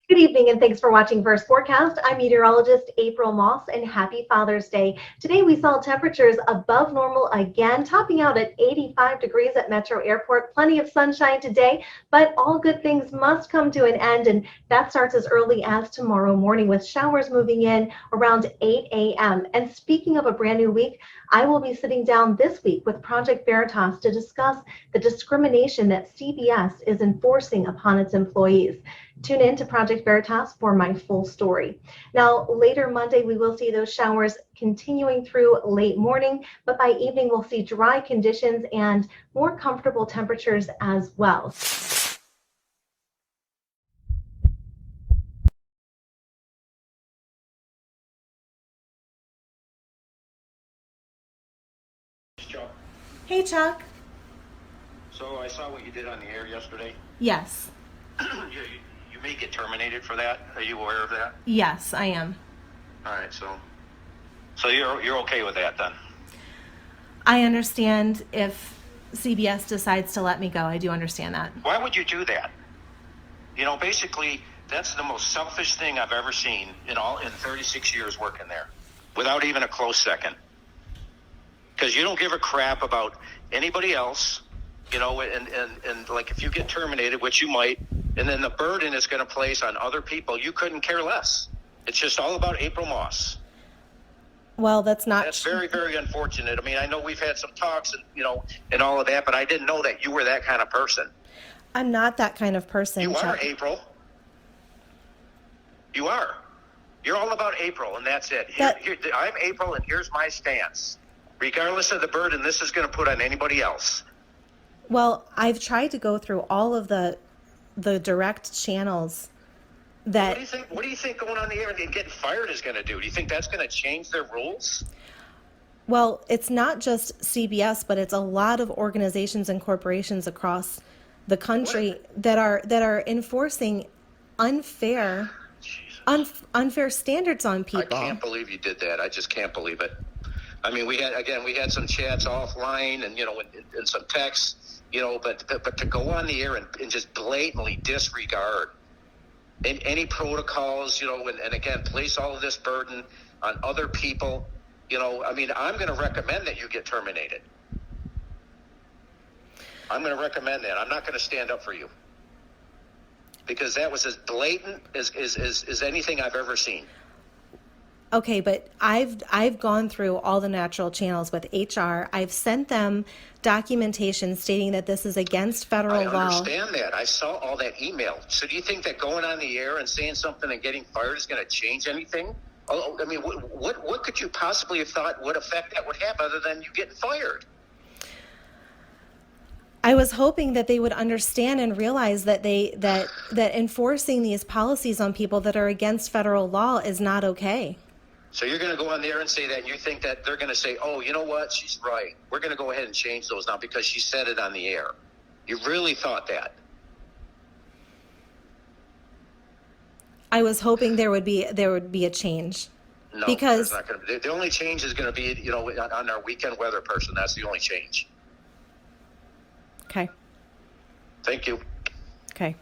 Good evening and thanks for watching First Forecast. I'm meteorologist April Moss and happy Father's Day. Today we saw temperatures above normal again, topping out at 85 degrees at Metro Airport. Plenty of sunshine today, but all good things must come to an end, and that starts as early as tomorrow morning with showers moving in around 8 a.m. And speaking of a brand new week, I will be sitting down this week with Project Veritas to discuss the discrimination that CBS is enforcing upon its employees. Tune in to Project Veritas for my full story. Now, later Monday, we will see those showers continuing through late morning, but by evening, we'll see dry conditions and more comfortable temperatures as well. Chuck. Hey, Chuck. So I saw what you did on the air yesterday. Yes. You may get terminated for that. Are you aware of that? Yes, I am. All right, so you're okay with that then? I understand if CBS decides to let me go. I do understand that. Why would you do that? You know, basically, that's the most selfish thing I've ever seen in 36 years working there, without even a close second. Because you don't give a crap about anybody else, you know, and like if you get terminated, which you might, and then the burden is going to place on other people, you couldn't care less. It's just all about April Moss. Well, that's very, very unfortunate. I mean, I know we've had some talks and, you know, and all of that, but I didn't know that you were that kind of person. I'm not that kind of person. You Chuck. are, April. You are. You're all about April, and that's it. I'm April, and here's my stance. Regardless of the burden this is going to put on anybody else. Well, I've tried to go through all of the direct channels that... What do you think going on the air and getting fired is going to do? Do you think that's going to change their rules? Well, it's not just CBS, but it's a lot of organizations and corporations across the country that are enforcing unfair standards on people. I can't believe you did that. I just can't believe it. I mean, we had some chats offline and, you know, and some texts, you know, but to go on the air and just blatantly disregard any protocols, you know, and again, place all of this burden on other people, you know, I mean, I'm going to recommend that you get terminated. I'm going to recommend that. I'm not going to stand up for you because that was as blatant as anything I've ever seen. Okay, but I've gone through all the natural channels with HR. I've sent them documentation stating that this is against federal law. I understand that. I saw all that email. So do you think that going on the air and saying something and getting fired is going to change anything? I mean, what could you possibly have thought what effect that would have other than you getting fired? I was hoping that they would understand and realize that that enforcing these policies on people that are against federal law is not okay. So you're going to go on there and say that, and you think that they're going to say, oh, you know what, she's right. We're going to go ahead and change those now because she said it on the air. You really thought that? I was hoping there would be a change. No, because there's not going to be. The only change is going to be, you know, on our weekend weather person. That's the only change. Okay. Thank you. Okay.